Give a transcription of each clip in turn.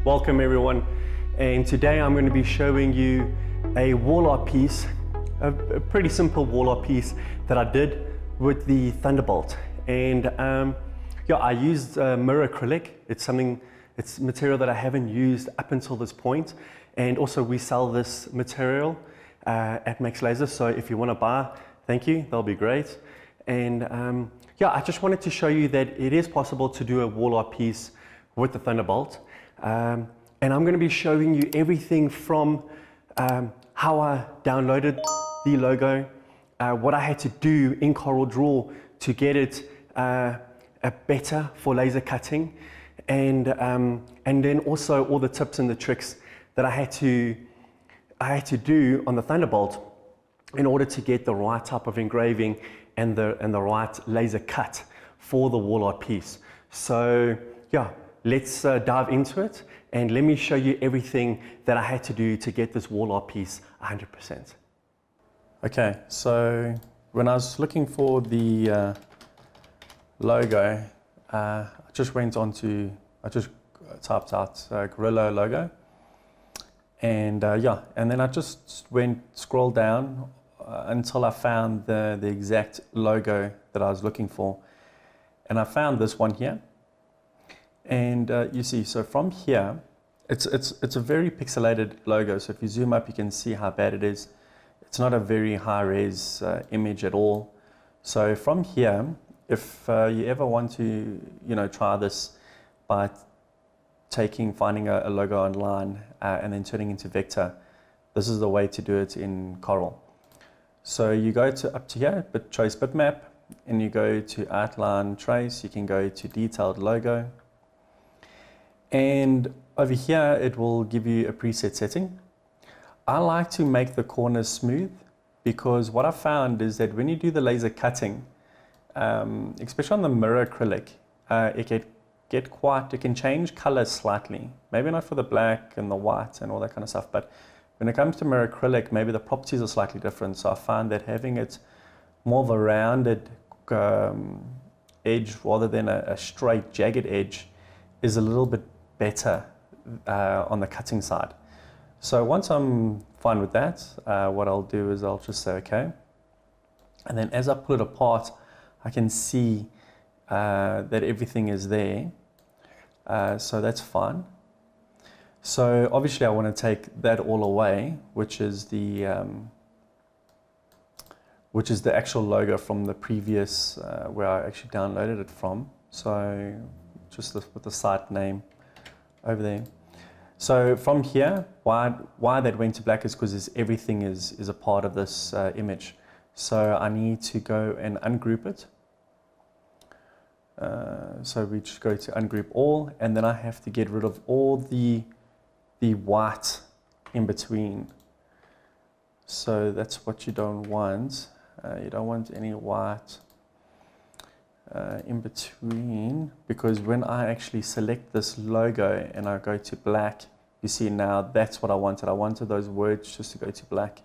Welcome everyone, and today I'm going to be showing you a wall art piece, a pretty simple wall art piece that I did with the Thunderbolt. And yeah, I used mirror acrylic. It's material that I haven't used up until this point, and also we sell this material at Max Laser, so if you want to buy, thank you, that'll be great. And yeah, I just wanted to show you that it is possible to do a wall art piece with the Thunderbolt. And I'm going to be showing you everything from how I downloaded the logo, what I had to do in CorelDraw to get it better for laser cutting, and then also all the tips and the tricks that I had to do on the Thunderbolt in order to get the right type of engraving and the right laser cut for the wall art piece. So yeah, let's dive into it, and let me show you everything that I had to do to get this wall art piece 100%. Okay, so when I was looking for the logo, I just typed out Gorilla logo, and yeah, and then I just scrolled down until I found the exact logo that I was looking for, and I found this one here. And you see, so from here, it's a very pixelated logo. So if you zoom up, you can see how bad it is. It's not a very high res image at all. So from here, if you ever want to, try this by finding a logo online and then turning into vector, this is the way to do it in Corel. So you go up to here, trace bitmap, and you go to outline trace. You can go to detailed logo. And over here, it will give you a preset setting. I like to make the corners smooth, because what I found is that when you do the laser cutting, especially on the mirror acrylic, it can change color slightly. Maybe not for the black and the white and all that kind of stuff, but when it comes to mirror acrylic, maybe the properties are slightly different. So I find that having it more of a rounded edge rather than a straight jagged edge is a little bit better on the cutting side. So once I'm fine with that, what I'll do is I'll just say okay, and then as I pull it apart, I can see that everything is there, so that's fine. So obviously I want to take that all away, which is the actual logo from the previous where I actually downloaded it from. So just with the site name over there. So from here, why that went to black is because everything is a part of this image. So I need to go and ungroup it. So we just go to ungroup all, and then I have to get rid of all the white in between. So that's what you don't want. You don't want any white in between, because when I actually select this logo and I go to black, you see now that's what I wanted. I wanted those words just to go to black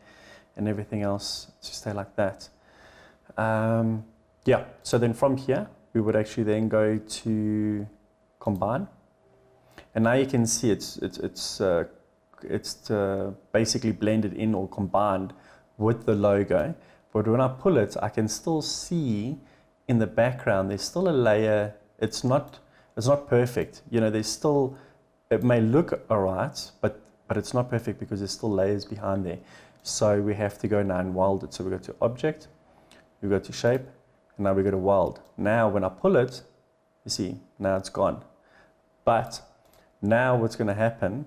and everything else to stay like that. Yeah, so then from here we would actually then go to combine, and now you can see it's basically blended in or combined with the logo. But when I pull it, I can still see in the background there's still a layer. It's not perfect. There's still, it may look alright, but it's not perfect because there's still layers behind there. So we have to go now and weld it. So we go to object, we go to shape, and now we go to weld. Now when I pull it, you see, now it's gone. But now what's going to happen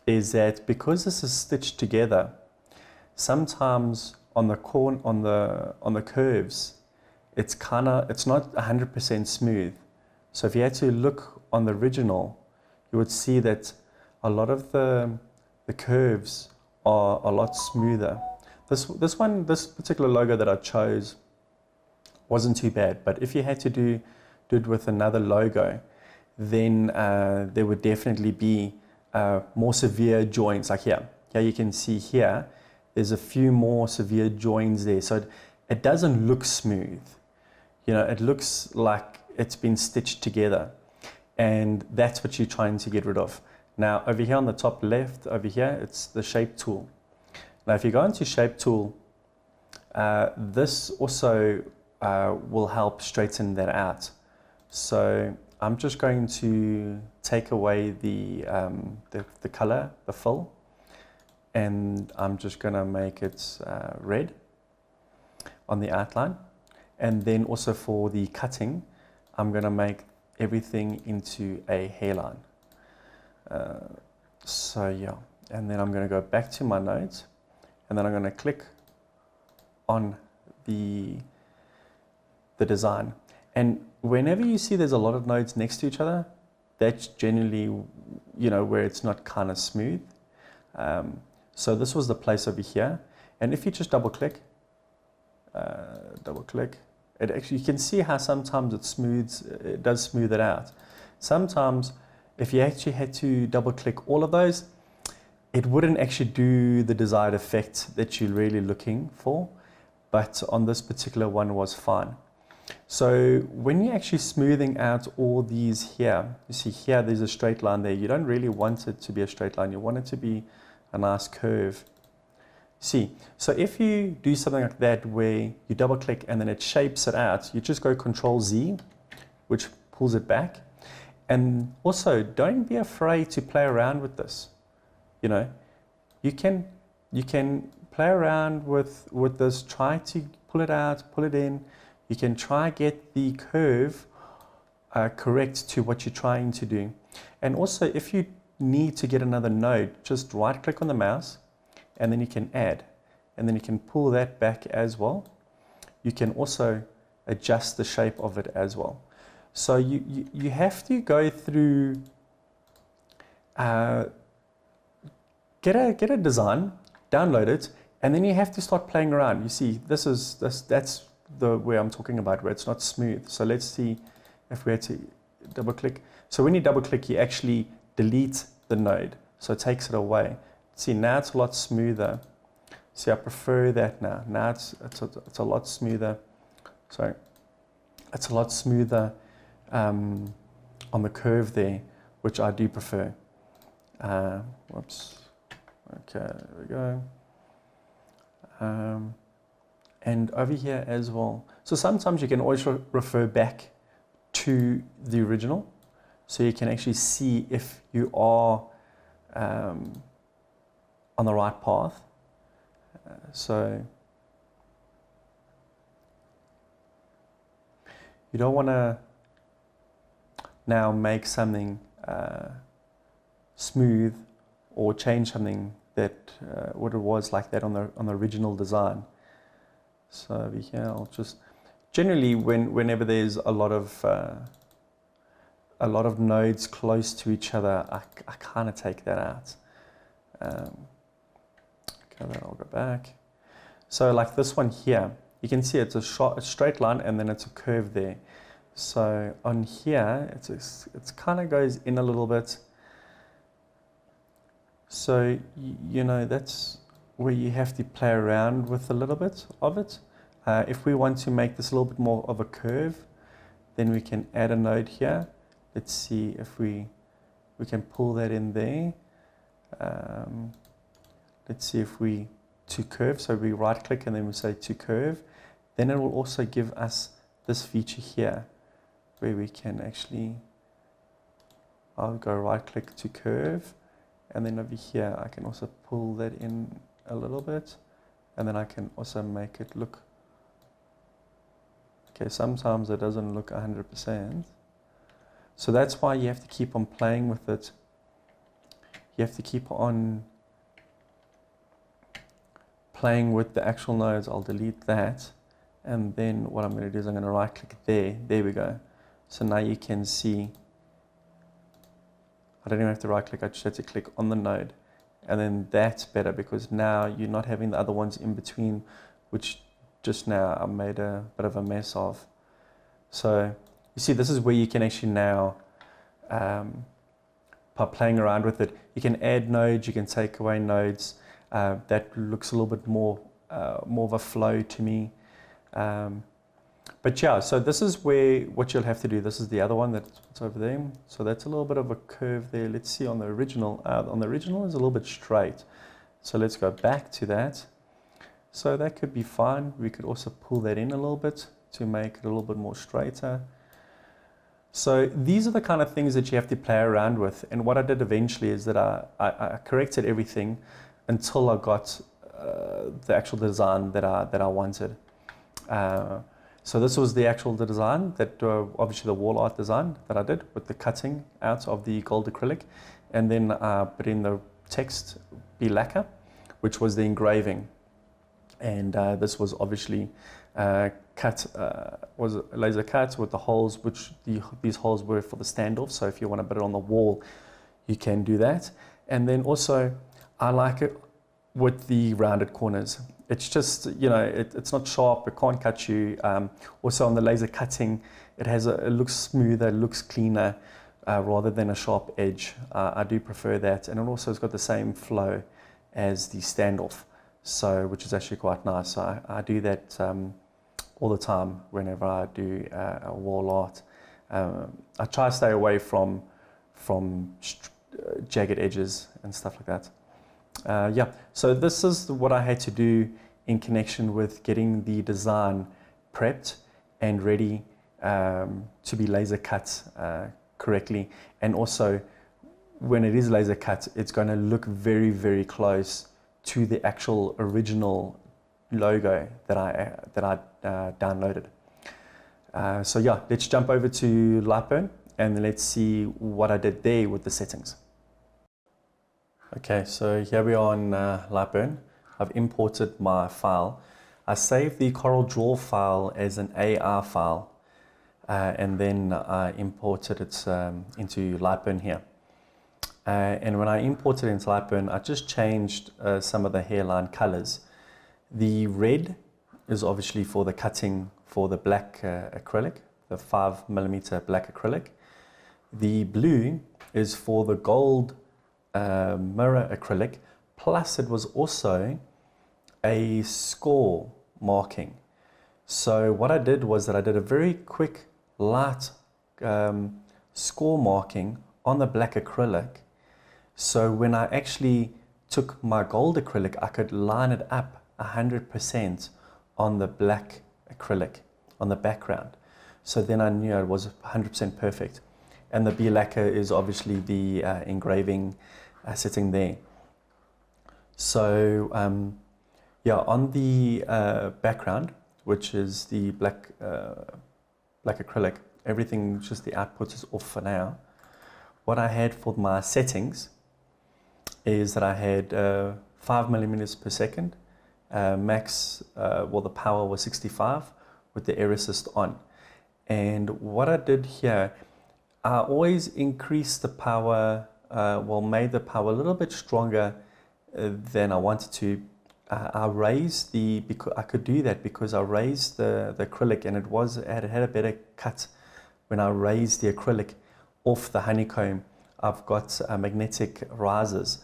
is that because this is stitched together, sometimes on the curves, it's not 100% smooth. So if you had to look on the original, you would see that a lot of the curves are a lot smoother. This particular logo that I chose wasn't too bad, but if you had to do it with another logo, then there would definitely be more severe joints. Like here you can see here, there's a few more severe joins there. So it doesn't look smooth. It looks like it's been stitched together. And that's what you're trying to get rid of. Now over here on the top left, over here, it's the shape tool. Now if you go into shape tool, this also will help straighten that out. So I'm just going to take away the color, the fill, and I'm just going to make it red on the outline. And then also for the cutting, I'm going to make everything into a hairline. So yeah, and then I'm going to go back to my nodes, and then I'm going to click on the design. And whenever you see there's a lot of nodes next to each other, that's generally, you know, where it's not kind of smooth. So this was the place over here. And if you just double click, it actually, you can see how sometimes it does smooth it out. Sometimes if you actually had to double click all of those, it wouldn't actually do the desired effect that you're really looking for. But on this particular one was fine. So when you're actually smoothing out all these here, you see here there's a straight line there. You don't really want it to be a straight line. You want it to be a nice curve. See, so if you do something like that where you double click and then it shapes it out, you just go Control Z, which pulls it back. And also don't be afraid to play around with this. You know, you can play around with this, try to pull it out, pull it in. You can try get the curve correct to what you're trying to do. And also if you need to get another node, just right click on the mouse and then you can add, and then you can pull that back as well. You can also adjust the shape of it as well. So you have to go through, get a design, download it, and then you have to start playing around. You see, that's the way I'm talking about, where it's not smooth. So let's see if we had to double click. So when you double click, you actually delete the node. So it takes it away. See, now it's a lot smoother. See, I prefer that now. Now it's a lot smoother. Sorry, it's a lot smoother on the curve there, which I do prefer. Whoops. Okay, there we go. And over here as well. So sometimes you can always refer back to the original, so you can actually see if you are on the right path. So you don't want to now make something smooth or change something that what it was like that on the original design. So over here, I'll just generally whenever there's a lot of nodes close to each other, I kind of take that out. Okay, then I'll go back. So like this one here, you can see it's a straight line and then it's a curve there. So on here, it's kind of goes in a little bit. So, you know, that's where you have to play around with a little bit of it. If we want to make this a little bit more of a curve, then we can add a node here. Let's see if we can pull that in there. Let's see if we to curve. So we right click and then we say to curve. Then it will also give us this feature here where we can actually, I'll go right click to curve. And then over here, I can also pull that in a little bit. And then I can also make it look, okay, sometimes it doesn't look 100%. So that's why you have to keep on playing with it. You have to keep on playing with the actual nodes. I'll delete that. And then what I'm going to do is I'm going to right click there. There we go. So now you can see, I don't even have to right click, I just have to click on the node. And then that's better because now you're not having the other ones in between, which just now I made a bit of a mess of. So you see, this is where you can actually now, by playing around with it, you can add nodes, you can take away nodes. That looks a little bit more of a flow to me. But But yeah, so this is where what you'll have to do. This is the other one that's over there. So that's a little bit of a curve there. Let's see on the original. On the original is a little bit straight. So let's go back to that. So that could be fine. We could also pull that in a little bit to make it a little bit more straighter. So these are the kind of things that you have to play around with. And what I did eventually is that I corrected everything until I got the actual design that I wanted. So this was the actual design that obviously the wall art design that I did with the cutting out of the gold acrylic, and then I put in the text be lacquer, which was the engraving, and this was obviously was laser cut with the holes, which these holes were for the standoff. So if you want to put it on the wall, you can do that. And then also I like it with the rounded corners. It's just, you know, it's not sharp, it can't cut you. Also on the laser cutting, it looks smoother, it looks cleaner, rather than a sharp edge. I do prefer that. And it also has got the same flow as the standoff, so which is actually quite nice. So I do that all the time whenever I do a wall art. I try to stay away from jagged edges and stuff like that. Yeah, so this is what I had to do in connection with getting the design prepped and ready to be laser cut correctly. And also, when it is laser cut, it's going to look very, very close to the actual original logo that I downloaded. So yeah, let's jump over to Lightburn and let's see what I did there with the settings. Okay, so here we are on Lightburn. I've imported my file. I saved the CorelDraw file as an AR file, and then I imported it into Lightburn here. And when I imported it into Lightburn, I just changed some of the hairline colors. The red is obviously for the cutting for the black acrylic, the 5mm black acrylic. The blue is for the gold mirror acrylic, plus it was also a score marking. So what I did was that I did a very quick light score marking on the black acrylic. So when I actually took my gold acrylic, I could line it up 100% on the black acrylic on the background. So then I knew it was 100% perfect. And the B lacquer is obviously the engraving sitting there. So yeah, on the background, which is the black acrylic, everything, just the output is off for now. What I had for my settings is that I had 5mm per second, max, well, the power was 65 with the air assist on. And what I did here, I always increased the power, made the power a little bit stronger than I wanted to. I raised because I could do that because I raised the acrylic, and it had a better cut when I raised the acrylic off the honeycomb. I've got magnetic risers,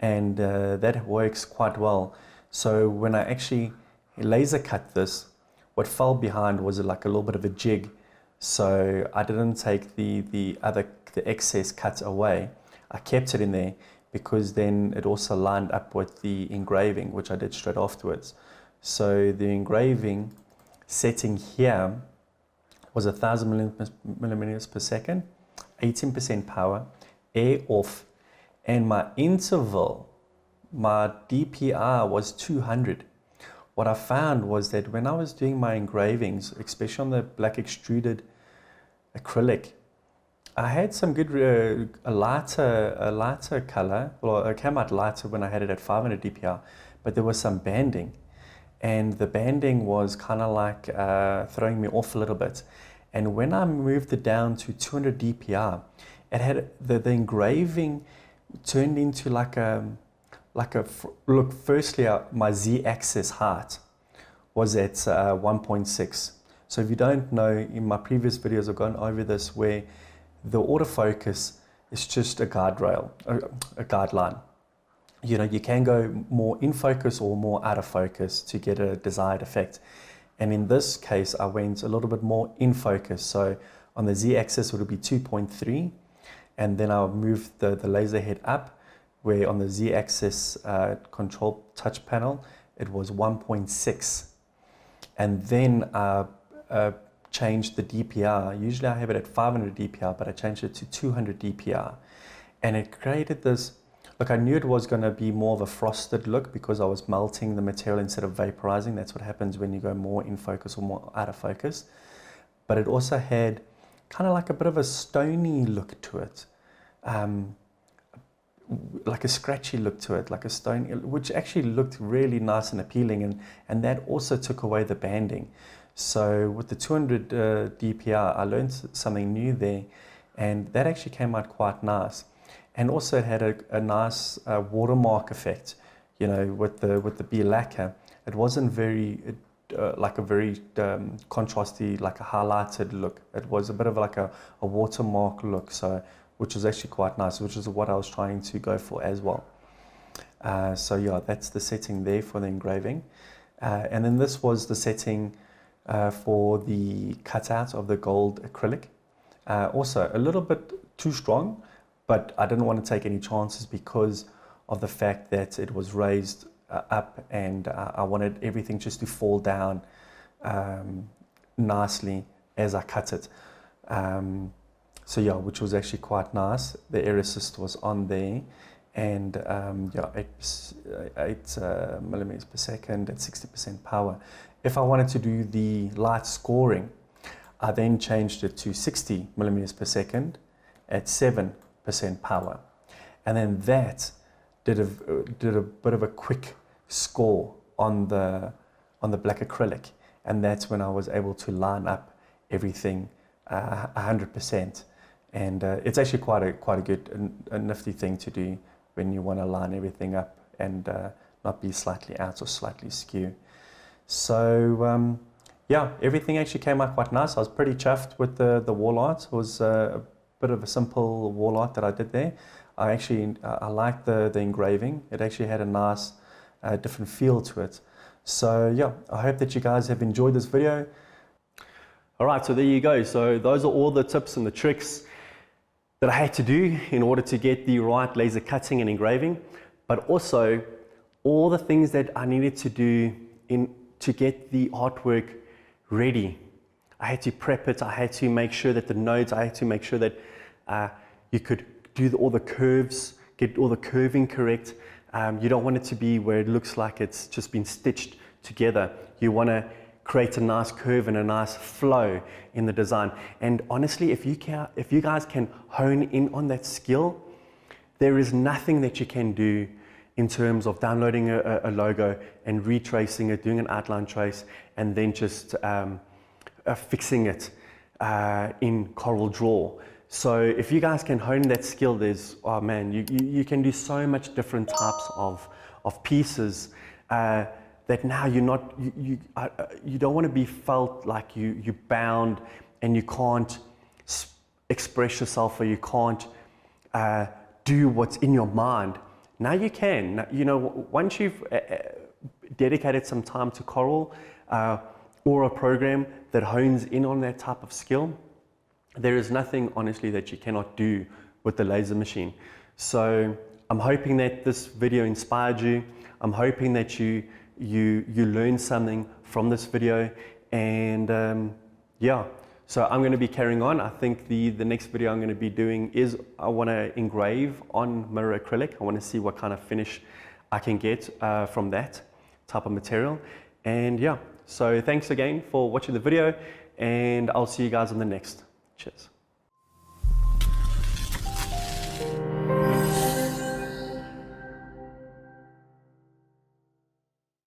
and that works quite well. So when I actually laser cut this, what fell behind was like a little bit of a jig. So I didn't take the excess cut away. I kept it in there because then it also lined up with the engraving, which I did straight afterwards. So the engraving setting here was 1000mm per second, 18% power, air off, and my interval, my DPI was 200. What I found was that when I was doing my engravings, especially on the black extruded acrylic, I had some good, a lighter color. Well, it came out lighter when I had it at 500 DPI, but there was some banding. And the banding was kind of like throwing me off a little bit. And when I moved it down to 200 DPI, it had the engraving turned into look, firstly, my Z-axis height was at 1.6. So if you don't know, in my previous videos I've gone over this, where the autofocus is just a guardrail, a guideline. You know, you can go more in focus or more out of focus to get a desired effect. And in this case, I went a little bit more in focus. So on the Z-axis, it would be 2.3. And then I'll move the laser head up, where on the Z-axis control touch panel, it was 1.6. And then changed the DPR. Usually I have it at 500 DPR, but I changed it to 200 DPR. And it created this, look, I knew it was going to be more of a frosted look because I was melting the material instead of vaporizing. That's what happens when you go more in focus or more out of focus. But it also had kind of like a bit of a stony look to it. Like a scratchy look to it, like a stone, which actually looked really nice and appealing, and that also took away the banding. So with the 200 DPR, I learned something new there, and that actually came out quite nice. And also it had a nice watermark effect, you know, with the B lacquer. It wasn't very like a very contrasty, like a highlighted look. It was a bit of like a watermark look, so which was actually quite nice, which is what I was trying to go for as well. So yeah, that's the setting there for the engraving. And then this was the setting for the cutout of the gold acrylic. Also a little bit too strong, but I didn't want to take any chances because of the fact that it was raised up, and I wanted everything just to fall down nicely as I cut it. So yeah, which was actually quite nice. The air assist was on there, and yeah, 8 millimeters per second at 60% power. If I wanted to do the light scoring, I then changed it to 60 millimeters per second at 7% power, and then that did a bit of a quick score on the black acrylic, and that's when I was able to line up everything 100%. And it's actually quite a good, a nifty thing to do when you want to line everything up and not be slightly out or slightly skew. So yeah, everything actually came out quite nice. I was pretty chuffed with the wall art. It was a bit of a simple wall art that I did there. I liked the engraving. It actually had a nice different feel to it. So yeah, I hope that you guys have enjoyed this video. All right, so there you go. So those are all the tips and the tricks that I had to do in order to get the right laser cutting and engraving, but also all the things that I needed to do to get the artwork ready. I had to prep it. I had to make sure that the nodes, I had to make sure that you could do all the curves, get all the curving correct. You don't want it to be where it looks like it's just been stitched together. You want to create a nice curve and a nice flow in the design. And honestly, if you guys can hone in on that skill, there is nothing that you can do in terms of downloading a logo and retracing it, doing an outline trace, and then just fixing it in CorelDraw. So if you guys can hone that skill, there's, oh man, you can do so much different types of pieces that now you don't want to be felt like you're bound and you can't express yourself, or you can't do what's in your mind. Now you can. You know, once you've dedicated some time to Corel or a program that hones in on that type of skill, there is nothing, honestly, that you cannot do with the laser machine. So I'm hoping that this video inspired you. I'm hoping that you learned something from this video, and yeah. So I'm going to be carrying on. I think the next video I'm going to be doing is I want to engrave on mirror acrylic. I want to see what kind of finish I can get from that type of material. And yeah, so thanks again for watching the video, and I'll see you guys on the next. Cheers.